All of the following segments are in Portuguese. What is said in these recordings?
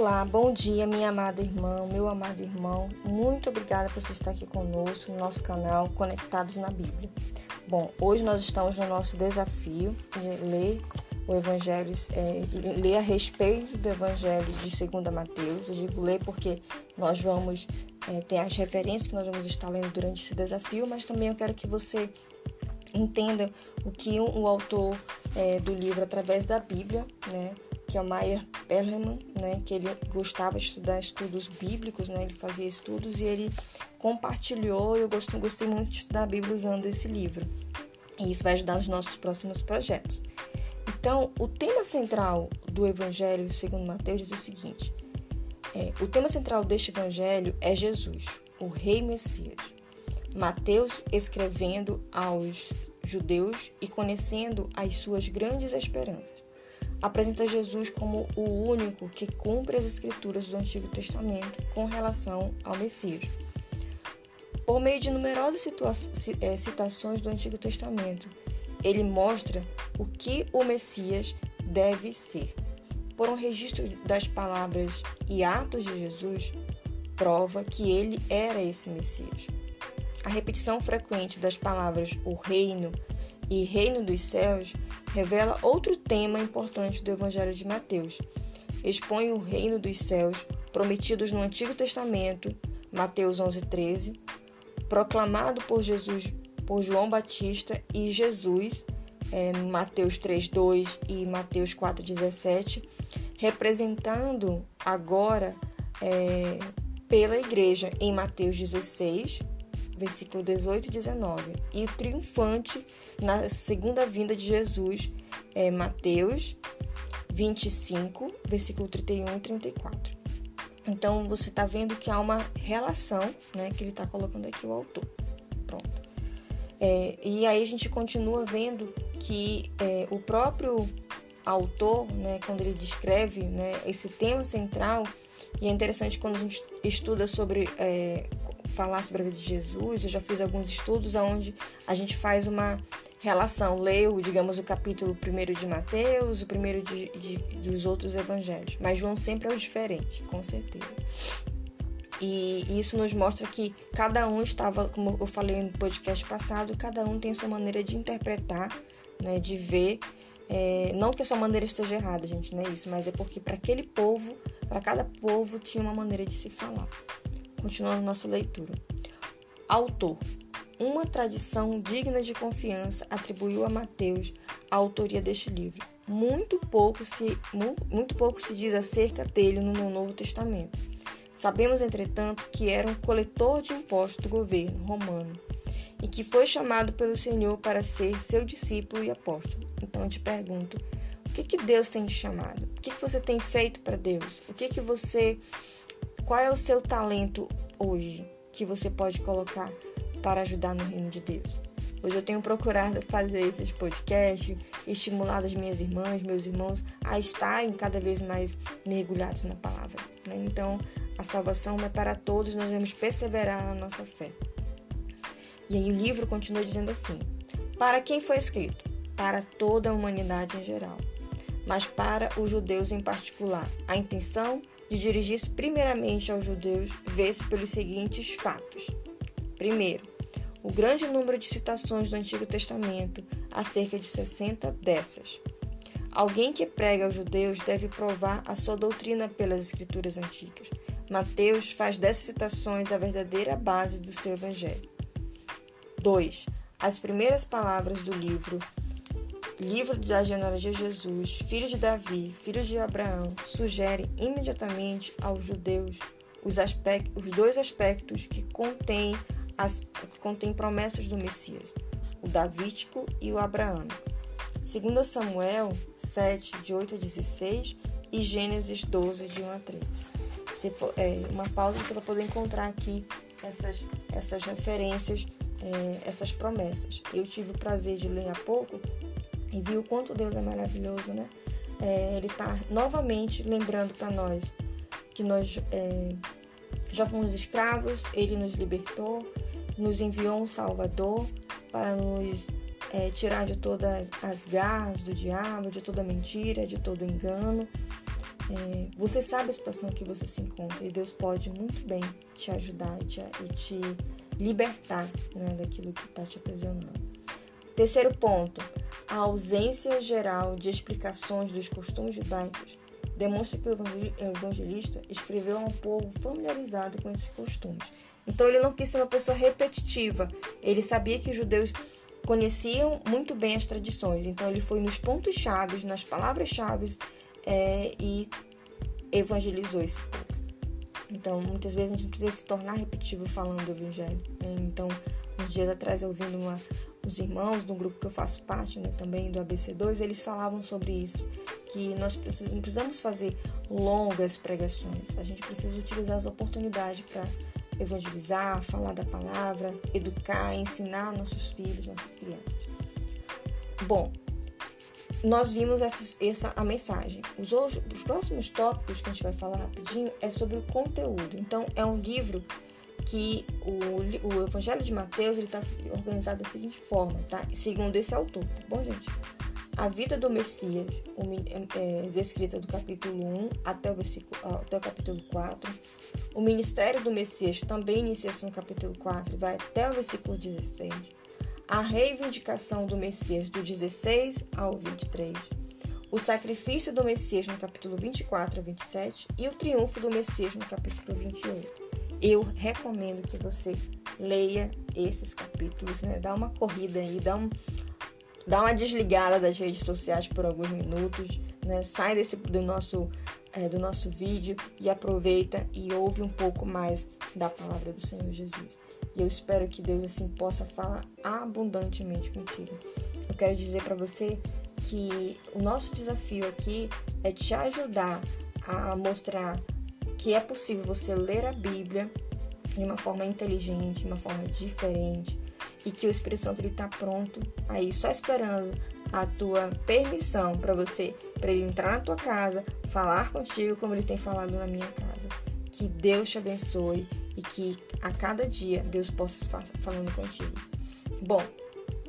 Olá, bom dia, minha amada irmã, meu amado irmão. Muito obrigada por você estar aqui conosco no nosso canal Conectados na Bíblia. Bom, hoje nós estamos no nosso desafio de ler o Evangelho, ler a respeito do Evangelho de 2 Mateus. Eu digo ler porque nós vamos ter as referências que nós vamos estar lendo durante esse desafio, mas também eu quero que você entenda o que o autor do livro através da Bíblia, que é o Meyer Perelman, que ele gostava de estudar estudos bíblicos, ele fazia estudos e ele compartilhou. Eu gostei muito de estudar a Bíblia usando esse livro, e isso vai ajudar nos nossos próximos projetos. Então, o tema central do Evangelho segundo Mateus diz o seguinte: o tema central deste Evangelho é Jesus, o Rei Messias. Mateus, escrevendo aos judeus e conhecendo as suas grandes esperanças, apresenta Jesus como o único que cumpre as escrituras do Antigo Testamento com relação ao Messias. Por meio de numerosas citações do Antigo Testamento, ele mostra o que o Messias deve ser. Por um registro das palavras e atos de Jesus, prova que ele era esse Messias. A repetição frequente das palavras o reino e reino dos céus revela outro tema importante do Evangelho de Mateus. Expõe o reino dos céus prometidos no Antigo Testamento, Mateus 11:13, proclamado por Jesus, por João Batista e Jesus, Mateus 3:2 e Mateus 4:17, representando agora pela igreja em Mateus 16, versículo 18 e 19, e o triunfante na segunda vinda de Jesus, Mateus 25, versículo 31 e 34. Então, você está vendo que há uma relação, que ele está colocando aqui o autor. Pronto. E aí a gente continua vendo que o próprio autor, quando ele descreve esse tema central, e é interessante quando a gente estuda sobre falar sobre a vida de Jesus. Eu já fiz alguns estudos onde a gente faz uma relação, leio, digamos, o capítulo 1 de Mateus, o primeiro dos outros evangelhos, mas João sempre é o diferente, com certeza. E isso nos mostra que cada um estava, como eu falei no podcast passado, cada um tem a sua maneira de interpretar, de ver. Não que a sua maneira esteja errada, gente, não é isso, mas é porque para aquele povo, para cada povo tinha uma maneira de se falar. Continuando nossa leitura. Autor. Uma tradição digna de confiança atribuiu a Mateus a autoria deste livro. Muito pouco se diz acerca dele no Novo Testamento. Sabemos, entretanto, que era um coletor de impostos do governo romano e que foi chamado pelo Senhor para ser seu discípulo e apóstolo. Então eu te pergunto, o que Deus tem te chamado? O que você tem feito para Deus? Qual é o seu talento hoje que você pode colocar para ajudar no reino de Deus? Hoje eu tenho procurado fazer esses podcasts, estimulado as minhas irmãs, meus irmãos a estarem cada vez mais mergulhados na palavra. Então, a salvação é para todos, nós devemos perseverar na nossa fé. E aí o livro continua dizendo assim: para quem foi escrito? Para toda a humanidade em geral, mas para os judeus em particular. A intenção de dirigir-se primeiramente aos judeus vê-se pelos seguintes fatos. Primeiro, o grande número de citações do Antigo Testamento, há cerca de 60 dessas. Alguém que prega aos judeus deve provar a sua doutrina pelas escrituras antigas. Mateus faz dessas citações a verdadeira base do seu evangelho. 2. As primeiras palavras do livro da genealogia de Jesus, filho de Davi, filho de Abraão, sugere imediatamente aos judeus os dois aspectos que contêm promessas do Messias, o davídico e o abraâmico. 2 Samuel 7, de 8 a 16 e Gênesis 12, de 1 a 3. Uma pausa, você vai poder encontrar aqui essas referências, essas promessas. Eu tive o prazer de ler há pouco e vi o quanto Deus é maravilhoso, Ele está novamente lembrando para nós que nós já fomos escravos, Ele nos libertou, nos enviou um Salvador para nos tirar de todas as garras do diabo, de toda mentira, de todo engano. Você sabe a situação que você se encontra e Deus pode muito bem te ajudar e te libertar, né, daquilo que está te aprisionando. Terceiro ponto, a ausência geral de explicações dos costumes judaicos demonstra que o evangelista escreveu a um povo familiarizado com esses costumes. Então ele não quis ser uma pessoa repetitiva, ele sabia que os judeus conheciam muito bem as tradições, então ele foi nos pontos-chave, nas palavras-chave e evangelizou esse povo. Então, muitas vezes a gente não precisa se tornar repetitivo falando do evangelho, né? Então, uns dias atrás, ouvindo os irmãos do grupo que eu faço parte, né, também do ABC2, eles falavam sobre isso, que nós não precisamos fazer longas pregações, a gente precisa utilizar as oportunidades para evangelizar, falar da palavra, educar, ensinar nossos filhos, nossas crianças. Bom, nós vimos a mensagem. Os próximos tópicos que a gente vai falar rapidinho é sobre o conteúdo. Então, é um livro que o Evangelho de Mateus está organizado da seguinte forma, tá? Segundo esse autor, tá bom, gente? A vida do Messias descrita do capítulo 1 até o capítulo 4. O ministério do Messias também inicia-se no capítulo 4 e vai até o versículo 16. A reivindicação do Messias do 16 ao 23. O sacrifício do Messias no capítulo 24 a 27 e o triunfo do Messias no capítulo 28. Eu recomendo que você leia esses capítulos, né? Dá uma corrida aí, dá uma desligada das redes sociais por alguns minutos, né? Sai do nosso vídeo e aproveita e ouve um pouco mais da palavra do Senhor Jesus. E eu espero que Deus assim possa falar abundantemente contigo. Eu quero dizer para você que o nosso desafio aqui é te ajudar a mostrar que é possível você ler a Bíblia de uma forma inteligente, de uma forma diferente, e que o Espírito Santo está pronto aí, só esperando a tua permissão para ele entrar na tua casa, falar contigo como ele tem falado na minha casa. Que Deus te abençoe e que a cada dia Deus possa estar falando contigo. Bom,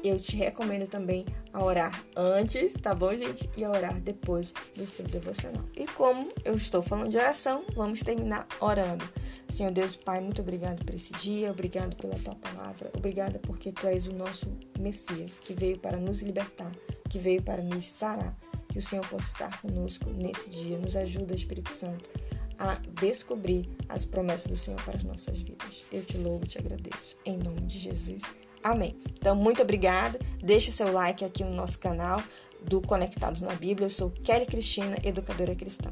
eu te recomendo também a orar antes, tá bom, gente? E a orar depois do seu devocional. E como eu estou falando de oração, vamos terminar orando. Senhor Deus, Pai, muito obrigado por esse dia, obrigado pela Tua palavra, obrigada porque Tu és o nosso Messias, que veio para nos libertar, que veio para nos sarar. Que o Senhor possa estar conosco nesse dia. Nos ajuda, Espírito Santo, a descobrir as promessas do Senhor para as nossas vidas. Eu te louvo e te agradeço. Em nome de Jesus. Amém. Então, muito obrigada. Deixe seu like aqui no nosso canal do Conectados na Bíblia. Eu sou Kelly Cristina, educadora cristã.